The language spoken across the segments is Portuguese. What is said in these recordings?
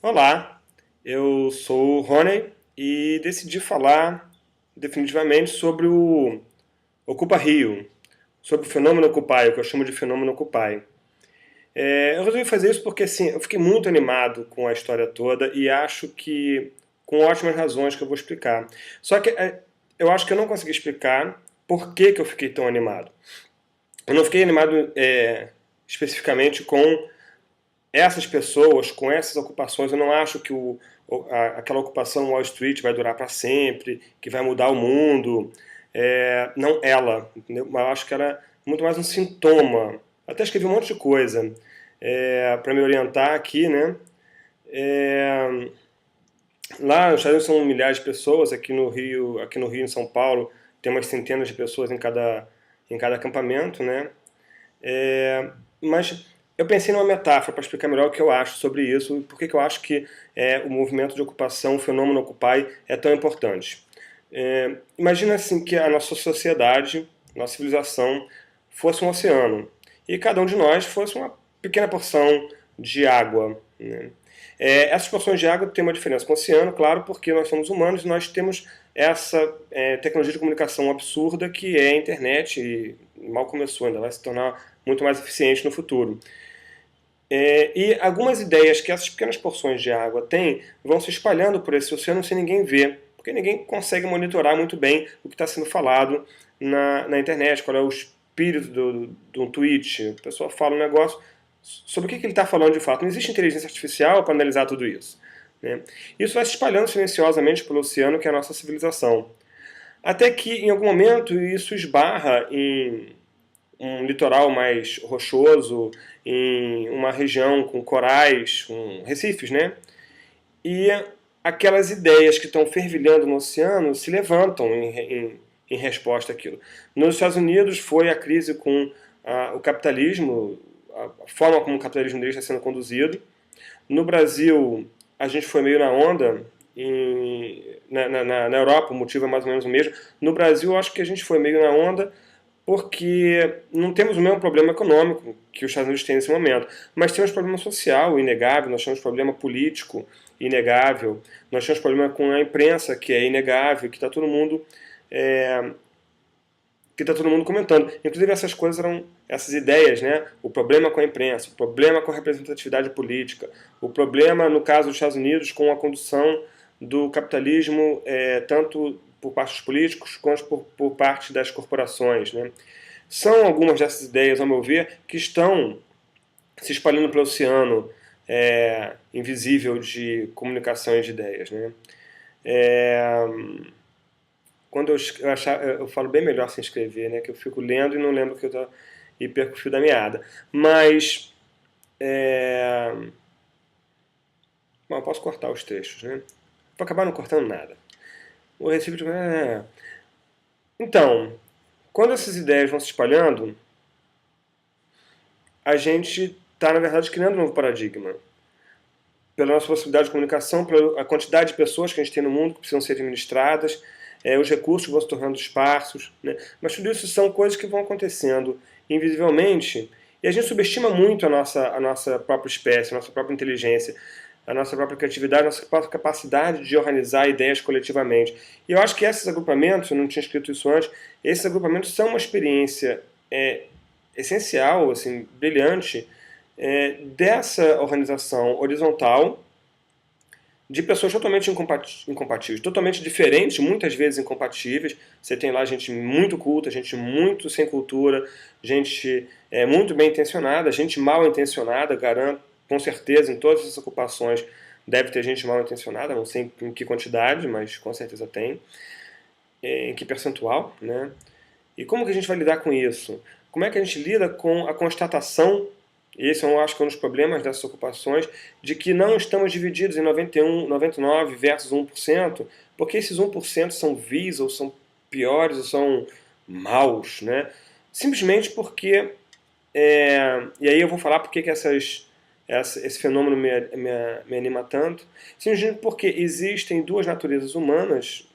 Olá, eu sou o Rony e decidi falar definitivamente sobre o Ocupa Rio, sobre o fenômeno Occupy, o que eu chamo de fenômeno Occupy. Eu resolvi fazer isso porque assim, eu fiquei muito animado com a história toda e acho que com ótimas razões que eu vou explicar. Só que eu acho que eu não consegui explicar por que eu fiquei tão animado. Eu não fiquei animado especificamente com essas pessoas, com essas ocupações, eu não acho que aquela ocupação Wall Street vai durar para sempre, que vai mudar o mundo. Não ela, entendeu? Mas eu acho que ela é muito mais um sintoma. Até escrevi um monte de coisa para me orientar aqui, né? É, Lá nos Estados Unidos são milhares de pessoas, aqui no Rio, em São Paulo, tem umas centenas de pessoas em cada acampamento, né? Mas eu pensei numa metáfora para explicar melhor o que eu acho sobre isso e por que eu acho que o movimento de ocupação, o fenômeno Occupy, é tão importante. Imagina assim que a nossa sociedade, nossa civilização, fosse um oceano e cada um de nós fosse uma pequena porção de água, né? Essas porções de água têm uma diferença com o oceano, claro, porque nós somos humanos e nós temos essa tecnologia de comunicação absurda que é a internet e mal começou, ainda vai se tornar muito mais eficiente no futuro. E algumas ideias que essas pequenas porções de água têm vão se espalhando por esse oceano sem ninguém ver, porque ninguém consegue monitorar muito bem o que está sendo falado na internet, qual é o espírito de um tweet. A pessoa fala um negócio sobre o que ele está falando de fato. Não existe inteligência artificial para analisar tudo isso, né? Isso vai se espalhando silenciosamente pelo oceano, que é a nossa civilização. Até que, em algum momento, isso esbarra em um litoral mais rochoso, em uma região com corais, com recifes, né? E aquelas ideias que estão fervilhando no oceano se levantam em resposta àquilo. Nos Estados Unidos foi a crise com o capitalismo, a forma como o capitalismo deles está sendo conduzido. No Brasil, a gente foi meio na onda. Na Europa, o motivo é mais ou menos o mesmo. No Brasil, eu acho que a gente foi meio na onda porque não temos o mesmo problema econômico que os Estados Unidos têm nesse momento, mas temos problema social inegável, nós temos problema político inegável, nós temos problema com a imprensa que é inegável, é, que está todo mundo comentando. Inclusive essas coisas eram essas ideias, né? O problema com a imprensa, o problema com a representatividade política, o problema no caso dos Estados Unidos com a condução do capitalismo tanto por parte dos políticos quanto por parte das corporações, né? São algumas dessas ideias, ao meu ver, que estão se espalhando pelo oceano invisível de comunicação e de ideias, né? É, Quando eu falo bem melhor sem escrever, né? Que eu fico lendo e não lembro que eu tô, e perco o fio da meada. Mas bom, eu posso cortar os trechos, né? Vou acabar não cortando nada. O Recife de... Então, quando essas ideias vão se espalhando, a gente está, na verdade, criando um novo paradigma. Pela nossa possibilidade de comunicação, pela quantidade de pessoas que a gente tem no mundo que precisam ser administradas, os recursos vão se tornando esparsos, né? Mas tudo isso são coisas que vão acontecendo invisivelmente e a gente subestima muito a nossa própria espécie, a nossa própria inteligência, a nossa própria criatividade, a nossa própria capacidade de organizar ideias coletivamente. E eu acho que esses agrupamentos, eu não tinha escrito isso antes, esses agrupamentos são uma experiência essencial, assim, brilhante, dessa organização horizontal de pessoas totalmente incompatíveis, totalmente diferentes, muitas vezes incompatíveis. Você tem lá gente muito culta, gente muito sem cultura, gente muito bem intencionada, gente mal intencionada, garanto, com certeza, em todas essas ocupações deve ter gente mal intencionada, não sei em que quantidade, mas com certeza tem. Em que percentual, né? E como que a gente vai lidar com isso? Como é que a gente lida com a constatação, e esse eu acho que é um dos problemas dessas ocupações, de que não estamos divididos em 91, 99 versus 1%, porque esses 1% são vis, ou são piores, ou são maus, né? Simplesmente porque, e aí eu vou falar porque que esse fenômeno me anima tanto, simplesmente porque existem duas naturezas humanas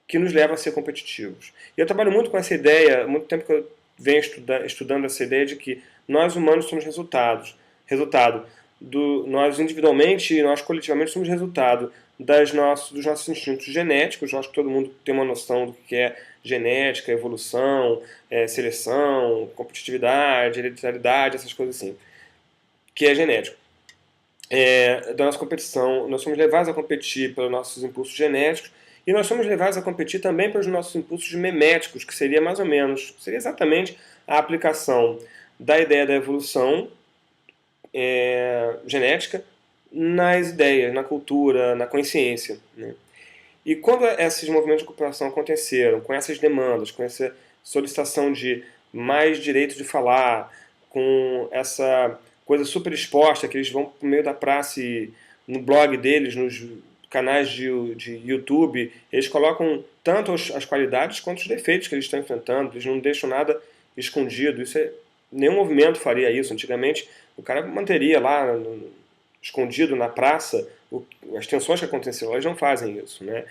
que nos leva a ser competitivos. E eu trabalho muito com essa ideia, há muito tempo que eu venho estudando essa ideia de que nós humanos somos resultado. nós individualmente e nós coletivamente somos resultado dos nossos instintos genéticos. Eu acho que todo mundo tem uma noção do que é genética, evolução, seleção, competitividade, hereditariedade, essas coisas assim, que é genético. Da nossa competição, nós somos levados a competir pelos nossos impulsos genéticos e nós somos levados a competir também pelos nossos impulsos meméticos, que seria mais ou menos, seria exatamente a aplicação da ideia da evolução genética nas ideias, na cultura, na consciência, né? E quando esses movimentos de ocupação aconteceram, com essas demandas, com essa solicitação de mais direito de falar, com essa coisa super exposta, que eles vão para o meio da praça e no blog deles, nos canais de YouTube, eles colocam tanto as qualidades quanto os defeitos que eles estão enfrentando, eles não deixam nada escondido. Nenhum movimento faria isso. Antigamente, o cara manteria lá escondido na praça as tensões que aconteceram. Eles não fazem isso, né?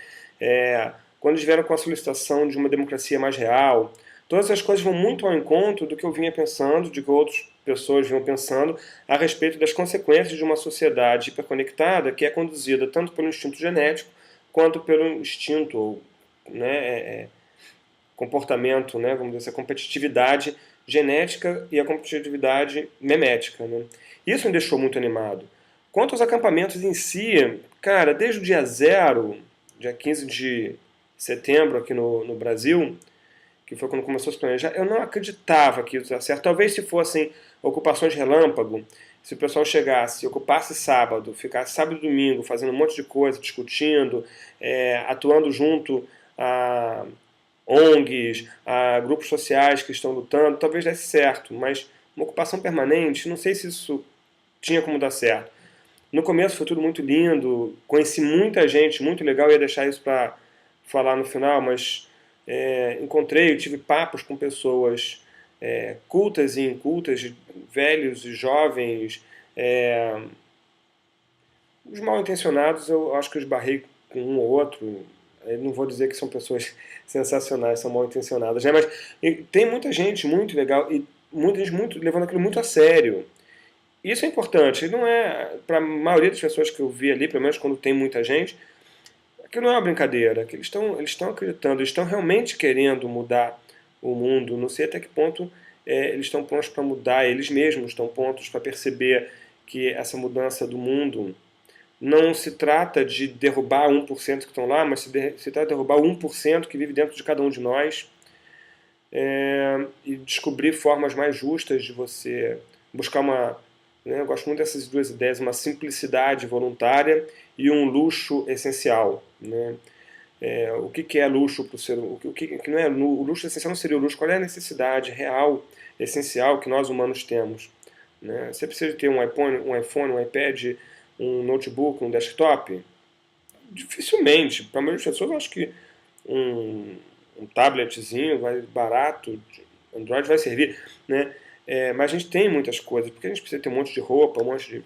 Quando eles vieram com a solicitação de uma democracia mais real, todas essas coisas vão muito ao encontro do que eu vinha pensando, de que outras pessoas vinham pensando a respeito das consequências de uma sociedade hiperconectada que é conduzida tanto pelo instinto genético quanto pelo instinto, né, comportamento, né, vamos dizer, essa competitividade genética e a competitividade memética, né? Isso me deixou muito animado. Quanto aos acampamentos em si, cara, desde o dia 0, dia 15 de setembro aqui no Brasil, que foi quando começou a se planejar, eu não acreditava que isso ia dar certo. Talvez se fossem ocupações relâmpago, se o pessoal chegasse, ocupasse sábado, ficasse sábado e domingo fazendo um monte de coisa, discutindo, atuando junto a ONGs, a grupos sociais que estão lutando, talvez desse certo, mas uma ocupação permanente, não sei se isso tinha como dar certo. No começo foi tudo muito lindo, conheci muita gente, muito legal, ia deixar isso para falar no final, mas tive papos com pessoas cultas e incultas, velhos e jovens. Os mal intencionados, eu acho que eu esbarrei com um ou outro. Eu não vou dizer que são pessoas sensacionais, são mal intencionadas, né? Mas tem muita gente muito legal e muita gente levando aquilo muito a sério. Isso é importante. Não é, para a maioria das pessoas que eu vi ali, pelo menos quando tem muita gente, aquilo não é uma brincadeira. Que eles estão acreditando, eles estão realmente querendo mudar o mundo. Não sei até que ponto eles estão prontos para mudar, eles mesmos estão prontos para perceber que essa mudança do mundo não se trata de derrubar 1% que estão lá, mas se trata de derrubar 1% que vive dentro de cada um de nós, e descobrir formas mais justas de você buscar eu gosto muito dessas duas ideias, uma simplicidade voluntária e um luxo essencial, né? O que é luxo para o ser humano? O que não é o luxo essencial não seria o luxo? Qual é a necessidade real, essencial que nós humanos temos, né? Você precisa ter um iPhone, um iPad, um notebook, um desktop? Dificilmente. Para a maioria das pessoas, eu acho que um tabletzinho barato, Android vai servir, né? Mas a gente tem muitas coisas, porque a gente precisa ter um monte de roupa, um monte de...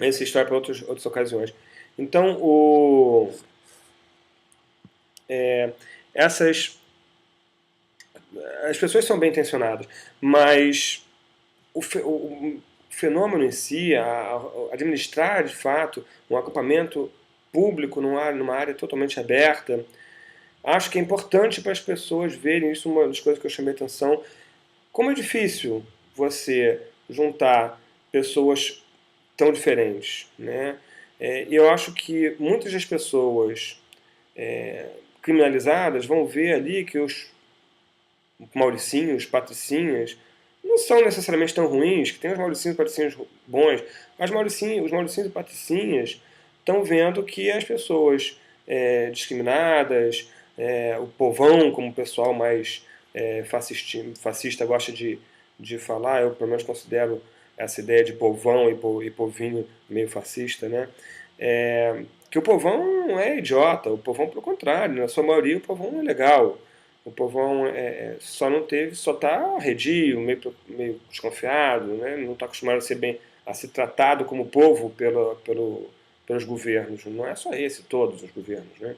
Essa história para outras ocasiões. Então, as pessoas são bem intencionadas, mas o fenômeno em si, administrar de fato um acampamento público numa área totalmente aberta, acho que é importante para as pessoas verem isso. Uma das coisas que eu chamei atenção, como é difícil você juntar pessoas tão diferentes, né? E eu acho que muitas das pessoas criminalizadas vão ver ali que os Mauricinhos, Patricinhas, não são necessariamente tão ruins, que tem os Mauricinhos e Patricinhas bons, mas os Mauricinhos e Patricinhas estão vendo que as pessoas discriminadas, o povão, como o pessoal mais fascista gosta de falar, eu pelo menos considero essa ideia de povão e povinho meio fascista, né? Que o povão não é idiota, o povão pelo contrário, na sua maioria o povão é legal. O povão só está arredio, meio desconfiado, né? Não está acostumado a ser tratado como povo pelos governos. Não é só todos os governos, né?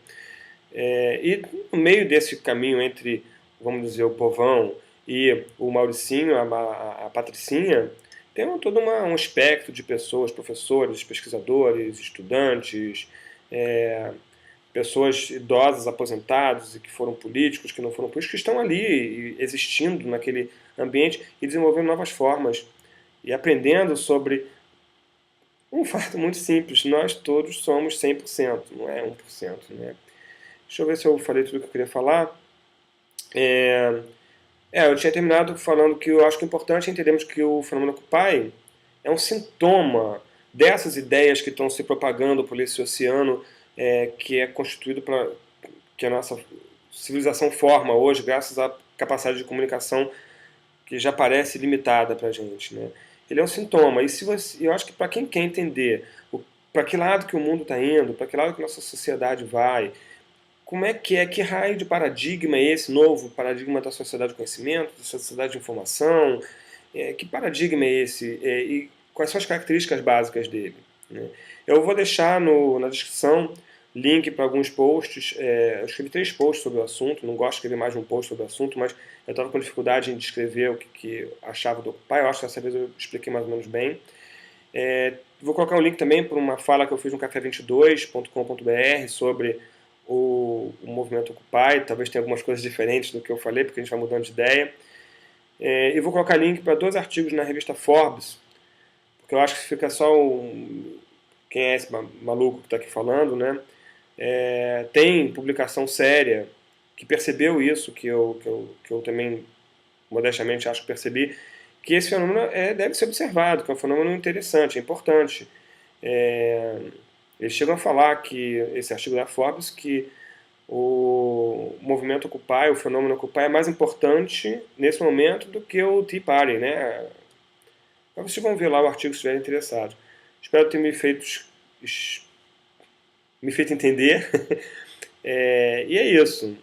E no meio desse caminho entre, vamos dizer, o povão e o Mauricinho, a Patricinha, tem todo um espectro de pessoas, professores, pesquisadores, estudantes, é, pessoas idosas, aposentados e que foram políticos, que não foram políticos, que estão ali existindo naquele ambiente e desenvolvendo novas formas e aprendendo sobre um fato muito simples: nós todos somos 100%, não é 1%, né? Deixa eu ver se eu falei tudo que eu queria falar. Eu tinha terminado falando que eu acho que é importante entendermos que o fenômeno Occupy é um sintoma dessas ideias que estão se propagando por esse oceano que é constituído para que a nossa civilização forma hoje, graças à capacidade de comunicação que já parece limitada para a gente, né? Ele é um sintoma. E se você, eu acho que para quem quer entender para que lado que o mundo está indo, para que lado que a nossa sociedade vai, como é, que raio de paradigma é esse novo paradigma da sociedade do conhecimento, da sociedade de informação, que paradigma é esse e quais são as características básicas dele, né? Eu vou deixar na descrição link para alguns posts. Eu escrevi 3 posts sobre o assunto, não gosto de escrever mais de um post sobre o assunto, mas eu estava com dificuldade em descrever o que eu achava do Occupy. Eu acho que dessa vez eu expliquei mais ou menos bem. Vou colocar um link também para uma fala que eu fiz no café22.com.br sobre o movimento Occupy. Talvez tenha algumas coisas diferentes do que eu falei, porque a gente vai mudando de ideia. E vou colocar link para 2 artigos na revista Forbes, porque eu acho que fica só quem é esse maluco que está aqui falando, né? Tem publicação séria que percebeu isso, que eu também modestamente acho que percebi, que esse fenômeno deve ser observado, que é um fenômeno interessante, é importante. Eles chegam a falar que, esse artigo da Forbes, que o movimento Occupy, o fenômeno Occupy é mais importante nesse momento do que o Tea Party, né? Mas vocês vão ver lá o artigo se estiverem interessados. Espero ter me feito entender. E é isso.